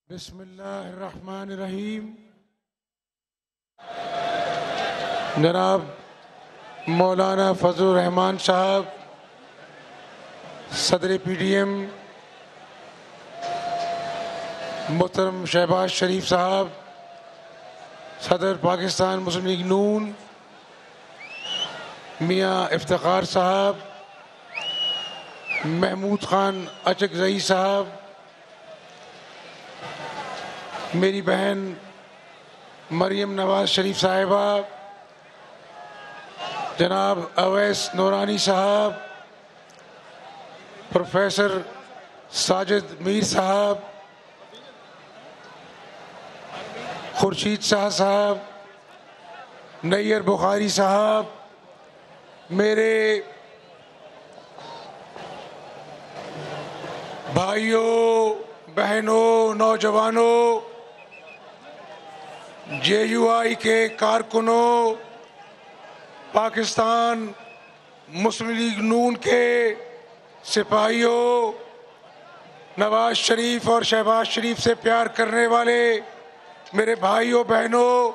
बिस्मिल्लाहिर्रहमानिर्रहीम। जनाब मौलाना फजलुर रहमान साहब, सदर PDM, मोहतरम शहबाज शरीफ साहब, सदर पाकिस्तान मुस्लिम लीग नून, मियाँ इफ्तिखार साहब, महमूद खान अचकजई साहब, मेरी बहन मरियम नवाज शरीफ साहिबा, जनाब अवैस नूरानी साहब, प्रोफेसर साजिद मीर साहब, खुर्शीद शाह साहब, नैयर बुखारी साहब, मेरे भाइयों बहनों नौजवानों, JUI के कारकुनों, पाकिस्तान मुस्लिम लीग नून के सिपाहियों, नवाज शरीफ और शहबाज शरीफ से प्यार करने वाले मेरे भाइयों बहनों,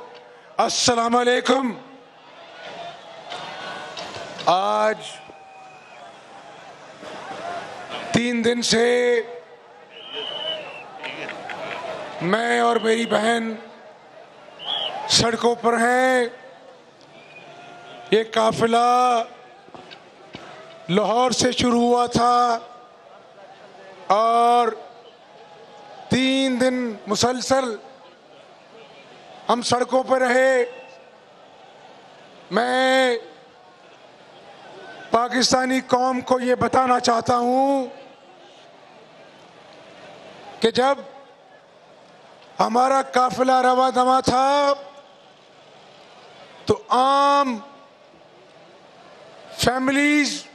अस्सलाम वालेकुम। आज 3 दिन से मैं और मेरी बहन सड़कों पर हैं। ये काफिला लाहौर से शुरू हुआ था और 3 दिन मुसलसल हम सड़कों पर रहे। मैं पाकिस्तानी कौम को ये बताना चाहता हूँ कि जब हमारा काफिला रवा दवा था तो आम फैमिलीज,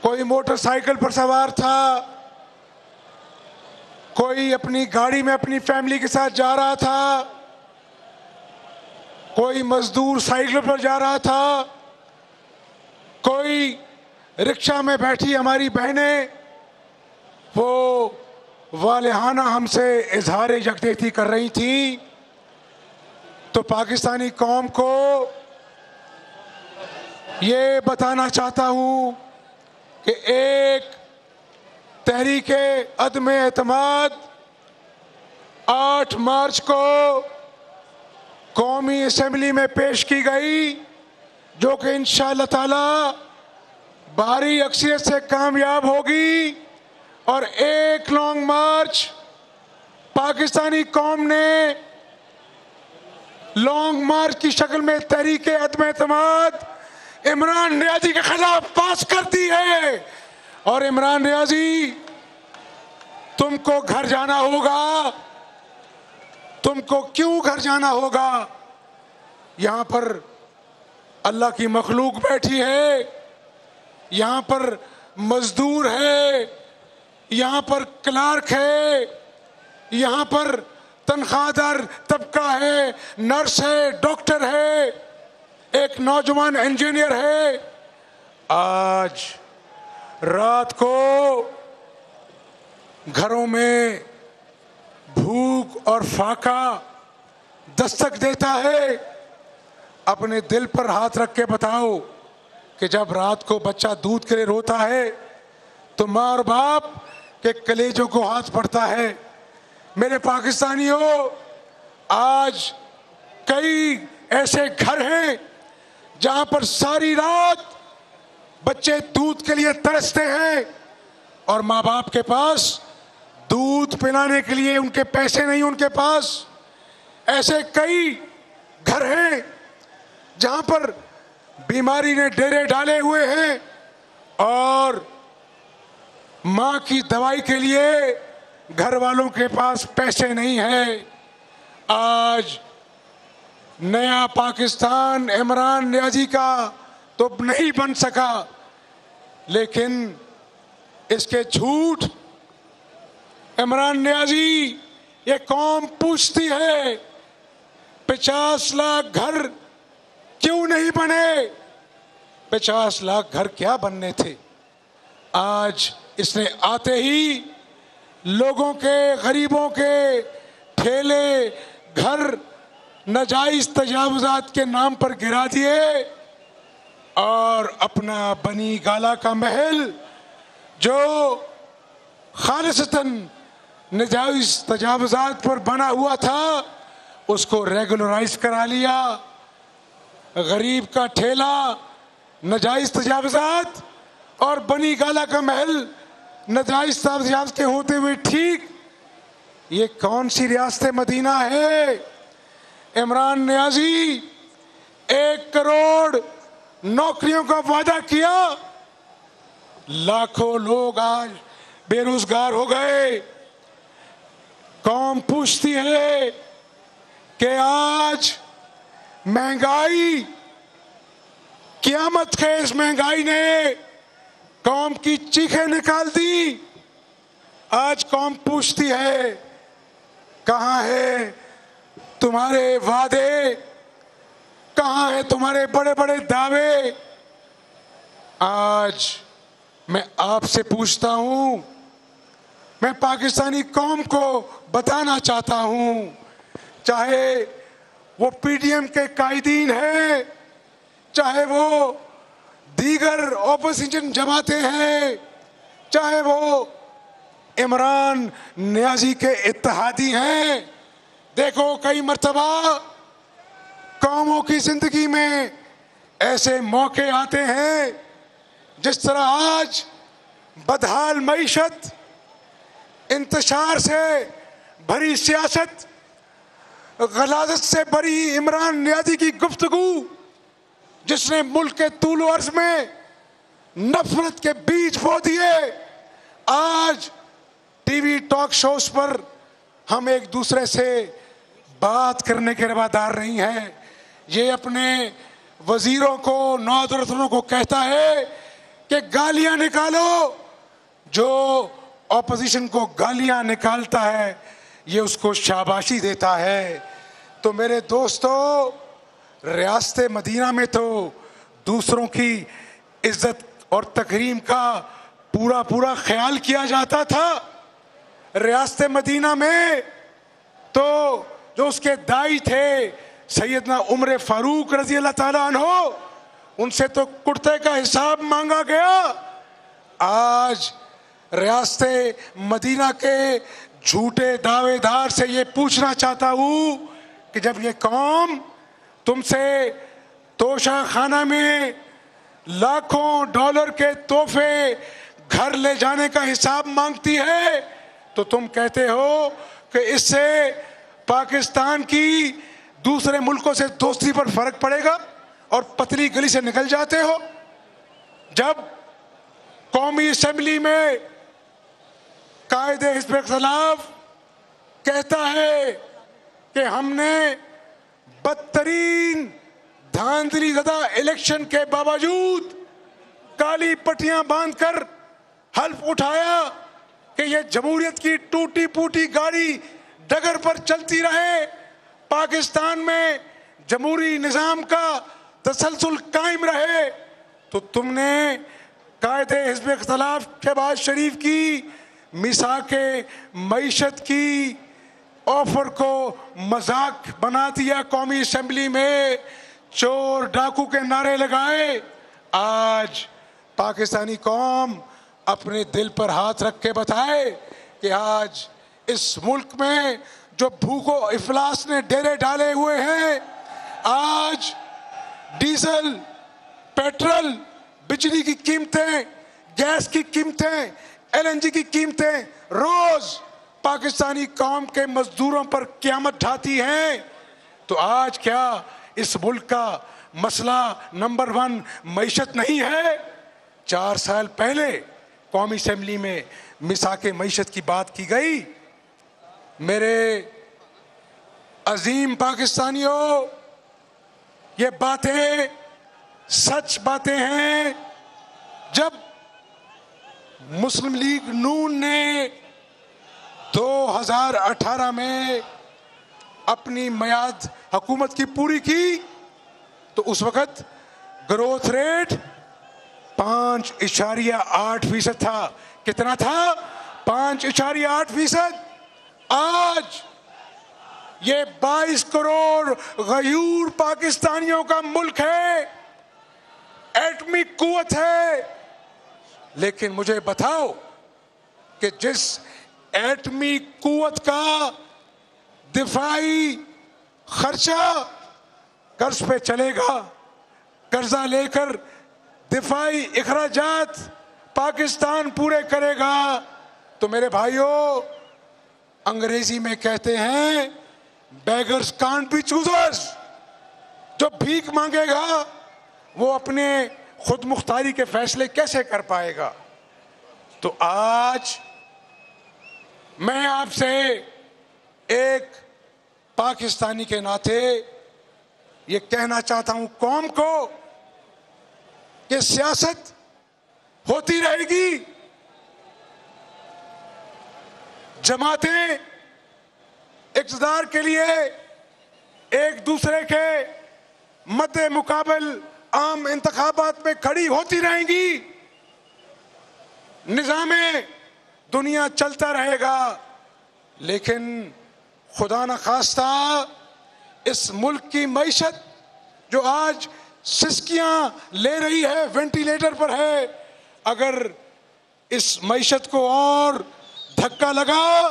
कोई मोटरसाइकिल पर सवार था, कोई अपनी गाड़ी में अपनी फैमिली के साथ जा रहा था, कोई मजदूर साइकिल पर जा रहा था, कोई रिक्शा में बैठी हमारी बहनें वो वालिहाना हमसे इजहार यकजहती कर रही थी। तो पाकिस्तानी कौम को ये बताना चाहता हूँ कि एक तहरीके अदम एतमाद 8 मार्च को कौमी असेंबली में पेश की गई, जो कि इंशाअल्लाह ताला भारी अक्सरियत से कामयाब होगी। और एक लॉन्ग मार्च पाकिस्तानी कौम ने लॉन्ग मार्च की शक्ल में तहरीके अदम एतमाद इमरान नियाज़ी के खिलाफ पास करती है। और इमरान नियाज़ी, तुमको घर जाना होगा। तुमको क्यों घर जाना होगा? यहां पर अल्लाह की मखलूक बैठी है, यहां पर मजदूर है, यहां पर क्लार्क है, यहां पर तनख्वाहदार तबका है, नर्स है, डॉक्टर है, एक नौजवान इंजीनियर है। आज रात को घरों में भूख और फाका दस्तक देता है। अपने दिल पर हाथ रख के बताओ कि जब रात को बच्चा दूध के लिए रोता है तो माँ और बाप के कलेजों को हाथ पड़ता है। मेरे पाकिस्तानियों, आज कई ऐसे घर हैं जहां पर सारी रात बच्चे दूध के लिए तरसते हैं और माँ बाप के पास दूध पिलाने के लिए उनके पैसे नहीं, उनके पास। ऐसे कई घर हैं जहां पर बीमारी ने डेरे डाले हुए हैं और माँ की दवाई के लिए घर वालों के पास पैसे नहीं है। आज नया पाकिस्तान इमरान नियाज़ी का तो नहीं बन सका, लेकिन इसके झूठ इमरान नियाज़ी, ये कौम पूछती है 50 लाख घर क्यों नहीं बने? 50 लाख घर क्या बनने थे? आज इसने आते ही लोगों के, गरीबों के ठेले, घर नाजायज तजावुजात के नाम पर गिरा दिए और अपना बनी गाला का महल जो खालिसतन नाजायज तजावुजात पर बना हुआ था उसको रेगुलराइज करा लिया। गरीब का ठेला नाजायज तजावुजात और बनी गाला का महल नाजायज तजावुजात के होते हुए ठीक। ये कौन सी रियासत मदीना है? इमरान नियाजी 1 करोड़ नौकरियों का वादा किया, लाखों लोग आज बेरोजगार हो गए। कौम पूछती है कि आज महंगाई, क़यामत खेज महंगाई ने कौम की चीखें निकाल दी। आज कौम पूछती है कहाँ है तुम्हारे वादे, कहाँ है तुम्हारे बड़े बड़े दावे। आज मैं आपसे पूछता हूँ, मैं पाकिस्तानी कौम को बताना चाहता हूँ, चाहे वो पीडीएम के कायदीन हैं, चाहे वो दीगर ऑपोजिशन जमातें हैं, चाहे वो इमरान नियाजी के इत्तेहादी हैं। देखो कई मर्तबा कौमों की जिंदगी में ऐसे मौके आते हैं जिस तरह आज बदहाल मईशत, इंतशार से भरी सियासत, गलाजत से भरी इमरान नियाजी की गुफ्तगू जिसने मुल्क के तूल अर्ज में नफरत के बीज बो दिए। आज टीवी टॉक शोज पर हम एक दूसरे से बात करने के रवादार नहीं हैं। ये अपने वजीरों को, नौजवानों को कहता है कि गालियां निकालो। जो ऑपोजिशन को गालियां निकालता है ये उसको शाबाशी देता है। तो मेरे दोस्तों, रियासत मदीना में तो दूसरों की इज्जत और तकरीम का पूरा पूरा ख्याल किया जाता था। रियासत मदीना में तो जो उसके दाई थे सैयदना उमर फारूक रजी अल्लाह ताला अन्हो, उनसे तो कुर्ते का हिसाब मांगा गया। आज रियासत मदीना के झूठे दावेदार से ये पूछना चाहता हूँ कि जब ये कौम तुमसे तोशा खाना में लाखों डॉलर के तोहफे घर ले जाने का हिसाब मांगती है तो तुम कहते हो कि इससे पाकिस्तान की दूसरे मुल्कों से दोस्ती पर फर्क पड़ेगा और पतली गली से निकल जाते हो। जब कौमी असेंबली में कायदे हिज़्ब इख्तिलाफ कहता है कि हमने बदतरीन धांधली ज़दा इलेक्शन के बावजूद काली पट्टियां बांधकर हल्फ उठाया कि ये जमहूरियत की टूटी फूटी गाड़ी डगर पर चलती रहे, पाकिस्तान में जमहूरी निज़ाम का तसलसल कायम रहे, तो तुमने कायदे हिज़्ब इख्तिलाफ शहबाज शरीफ की मिसाके मईशत की ऑफर को मजाक बना दिया। कौमी असेंबली में चोर डाकू के नारे लगाए। आज पाकिस्तानी कौम अपने दिल पर हाथ रख के बताए कि आज इस मुल्क में जो भूखों इफलास ने डेरे डाले हुए हैं, आज डीजल, पेट्रोल, बिजली की कीमतें, गैस की कीमतें, एलएनजी की कीमतें रोज पाकिस्तानी कौम के मजदूरों पर क़यामत ढाती हैं। तो आज क्या इस मुल्क का मसला नंबर 1 मईशत नहीं है? 4 साल पहले कौमी असेंबली में मिसाके मईशत की बात की गई। मेरे अजीम पाकिस्तानियों, ये बातें सच बातें हैं। जब मुस्लिम लीग नून ने 2018 में अपनी मियाद हुकूमत की पूरी की तो उस वक़्त ग्रोथ रेट 5.8% था। कितना था? 5.8%। आज ये 22 करोड़ गयूर पाकिस्तानियों का मुल्क है, एटमी कुव्वत है। लेकिन मुझे बताओ कि जिस एटमी कुव्वत का दिफाई खर्चा कर्ज पे चलेगा, कर्जा लेकर दिफाई इखराजात पाकिस्तान पूरे करेगा, तो मेरे भाइयों, अंग्रेजी में कहते हैं बेगर्स कांट बी चूजर्स। जो भीख मांगेगा वो अपने खुद मुख्तारी के फैसले कैसे कर पाएगा। तो आज मैं आपसे एक पाकिस्तानी के नाते ये कहना चाहता हूं कौम को कि सियासत होती रहेगी, जमातें इक़्तिदार के लिए एक दूसरे के मद्दे मुकाबल आम इंतखाबात में खड़ी होती रहेंगी, निज़ामे दुनिया चलता रहेगा। लेकिन खुदा न खास्ता इस मुल्क की मईशत जो आज सिसकियां ले रही है, वेंटिलेटर पर है, अगर इस मईशत को और धक्का लगा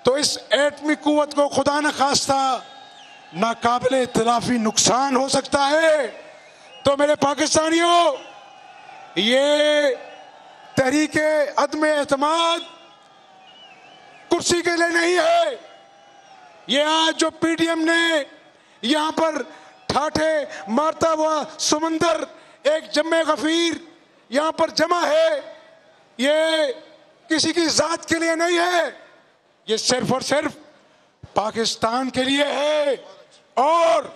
तो इस एटमी कुव्वत को खुदा न खास्ता नाकाबिले इतलाफी नुकसान हो सकता है। तो मेरे पाकिस्तानियों, ये तहरीके अदम एतमाद कुर्सी के लिए नहीं है। ये आज जो पीडीएम ने यहाँ पर ठाठे मारता हुआ समंदर, एक जम्मे गफीर यहाँ पर जमा है, ये किसी की जात के लिए नहीं है, ये सिर्फ और सिर्फ पाकिस्तान के लिए है। और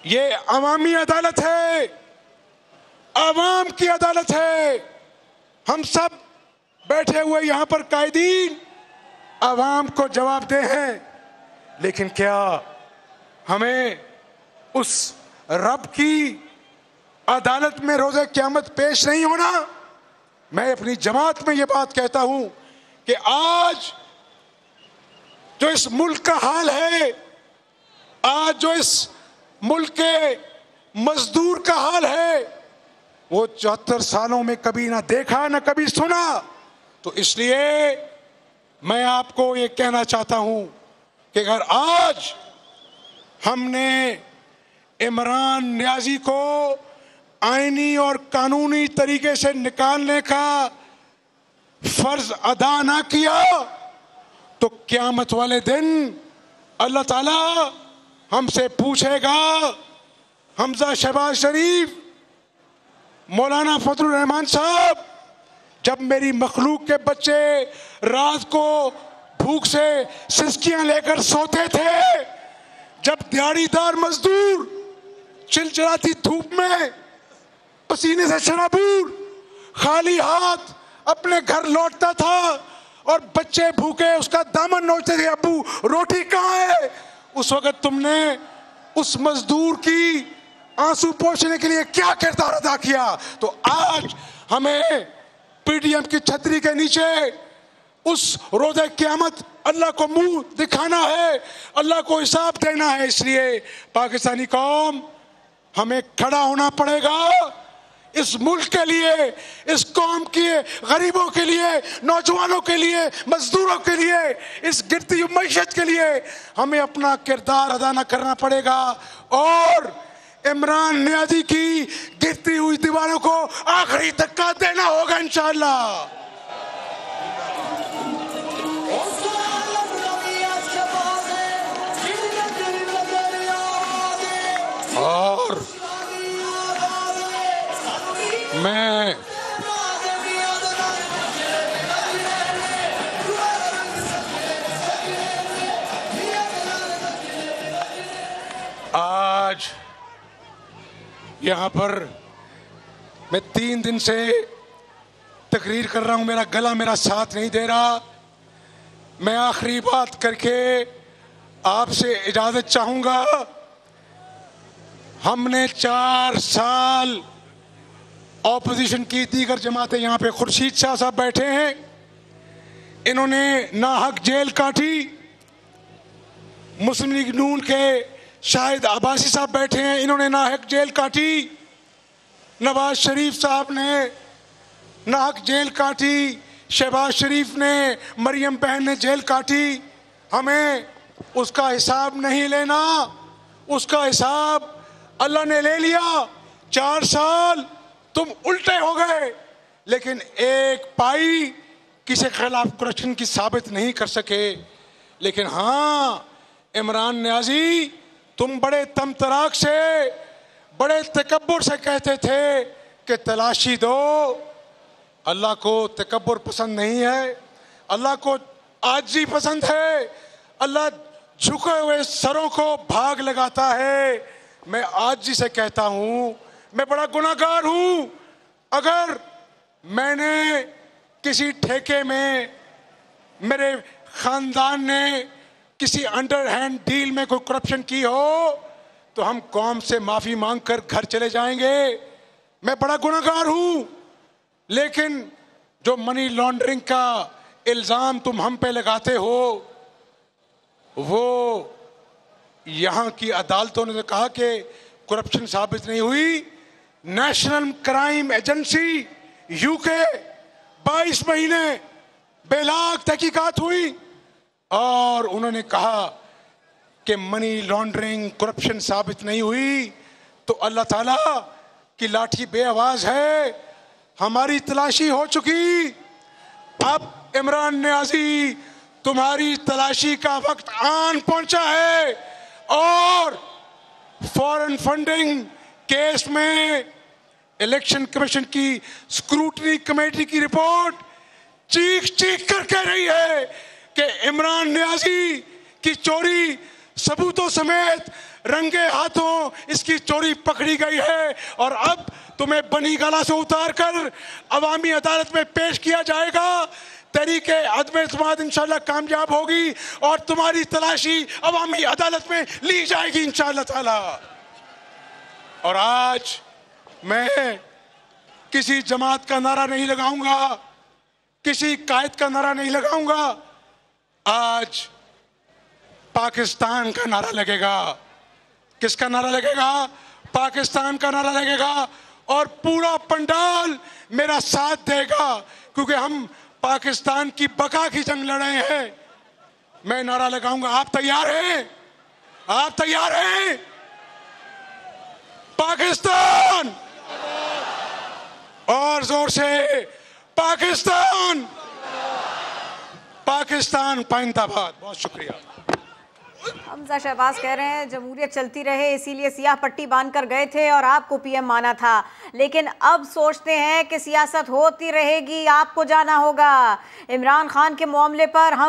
ये अवामी अदालत है, अवाम की अदालत है। हम सब बैठे हुए यहाँ पर कायदीन अवाम को जवाबदेह हैं। लेकिन क्या हमें उस रब की अदालत में रोज़े क़यामत पेश नहीं होना? मैं अपनी जमात में ये बात कहता हूं कि आज जो इस मुल्क का हाल है, आज जो इस मुल्क के मजदूर का हाल है, वो 74 सालों में कभी ना देखा ना कभी सुना। तो इसलिए मैं आपको ये कहना चाहता हूं कि अगर आज हमने इमरान नियाज़ी को आईनी और कानूनी तरीके से निकालने का फर्ज अदा ना किया, तो क़यामत वाले दिन अल्लाह ताला हमसे पूछेगा, हमजा शहबाज शरीफ, मौलाना फजलुर रहमान साहब, जब मेरी मखलूक के बच्चे रात को भूख से सिसकियां लेकर सोते थे, जब दिहाड़ीदार मजदूर चिलचिलाती धूप में पसीने से शराबूर खाली हाथ अपने घर लौटता था और बच्चे भूखे उसका दामन नोचते थे, अब्बू रोटी कहाँ है, उस वक्त तुमने उस मजदूर की आंसू पोंछने के लिए क्या किरदार अदा किया? तो आज हमें पीडीएम की छतरी के नीचे उस रोज़े क़यामत अल्लाह को मुंह दिखाना है, अल्लाह को हिसाब देना है। इसलिए पाकिस्तानी कौम, हमें खड़ा होना पड़ेगा इस मुल्क के लिए, इस कौम के गरीबों के लिए, नौजवानों के लिए, मजदूरों के लिए, इस गिरती हुई मईशत के लिए हमें अपना किरदार अदा न करना पड़ेगा और इमरान नियाज़ी की गिरती हुई दीवारों को आखिरी धक्का देना होगा इंशाअल्लाह। और मैं आज यहाँ पर मैं 3 दिन से तकरीर कर रहा हूँ, मेरा गला मेरा साथ नहीं दे रहा। मैं आखिरी बात करके आपसे इजाज़त चाहूँगा। हमने 4 साल ऑपोजिशन की, दीगर जमातें, यहाँ पे खुर्शीद शाह साहब बैठे हैं, इन्होंने नाहक जेल काटी। मुस्लिम लीग नून के शाहिद अब्बासी साहब बैठे हैं, इन्होंने नाहक जेल काटी। नवाज शरीफ साहब ने नाहक जेल काटी। शहबाज शरीफ ने, मरियम बहन ने जेल काटी। हमें उसका हिसाब नहीं लेना, उसका हिसाब अल्लाह ने ले लिया। 4 साल तुम उल्टे हो गए, लेकिन एक पाई किसी के खिलाफ करप्शन की साबित नहीं कर सके। लेकिन हाँ, इमरान न्याजी, तुम बड़े तमतराक से, बड़े तकब्बुर से कहते थे कि तलाशी दो। अल्लाह को तकब्बुर पसंद नहीं है, अल्लाह को आजिज़ी पसंद है। अल्लाह झुके हुए सरों को भाग लगाता है। मैं आजिज़ी से कहता हूँ, मैं बड़ा गुनाहगार हूँ। अगर मैंने किसी ठेके में, मेरे ख़ानदान ने किसी अंडरहैंड डील में कोई करप्शन की हो, तो हम कौम से माफ़ी मांग कर घर चले जाएंगे। मैं बड़ा गुनाहगार हूँ। लेकिन जो मनी लॉन्ड्रिंग का इल्ज़ाम तुम हम पे लगाते हो, वो यहाँ की अदालतों ने तो कहा कि करप्शन साबित नहीं हुई। नेशनल क्राइम एजेंसी यूके 22 महीने बेलाग तहकीकात हुई और उन्होंने कहा कि मनी लॉन्ड्रिंग करप्शन साबित नहीं हुई। तो अल्लाह ताला की लाठी बेआवाज है। हमारी तलाशी हो चुकी। अब इमरान न्याजी, तुम्हारी तलाशी का वक्त आन पहुंचा है। और फॉरेन फंडिंग केस में इलेक्शन कमीशन की स्क्रूटनी कमेटी की रिपोर्ट चीख चीख कर कह रही है कि इमरान न्याजी की चोरी सबूतों समेत रंगे हाथों इसकी चोरी पकड़ी गई है। और अब तुम्हें बनी गला से उतार कर अवामी अदालत में पेश किया जाएगा। तरीके अदम इत्मीनान इंशाल्लाह कामयाब होगी और तुम्हारी तलाशी अवामी अदालत में ली जाएगी इंशाल्लाह ताला। और आज मैं किसी जमात का नारा नहीं लगाऊंगा, किसी कायद का नारा नहीं लगाऊंगा। आज पाकिस्तान का नारा लगेगा। किसका नारा लगेगा? पाकिस्तान का नारा लगेगा। और पूरा पंडाल मेरा साथ देगा, क्योंकि हम पाकिस्तान की बका की जंग लड़ रहे हैं। मैं नारा लगाऊंगा। आप तैयार हैं? आप तैयार हैं? पाकिस्तान! और जोर से पाकिस्तान! पाकिस्तान पाइंदाबाद। बहुत शुक्रिया। हमजा शहबाज कह रहे हैं जमहूरियत चलती रहे, इसीलिए सियाह पट्टी बांधकर गए थे और आपको पीएम माना था। लेकिन अब सोचते हैं कि सियासत होती रहेगी, आपको जाना होगा। इमरान खान के मामले पर हम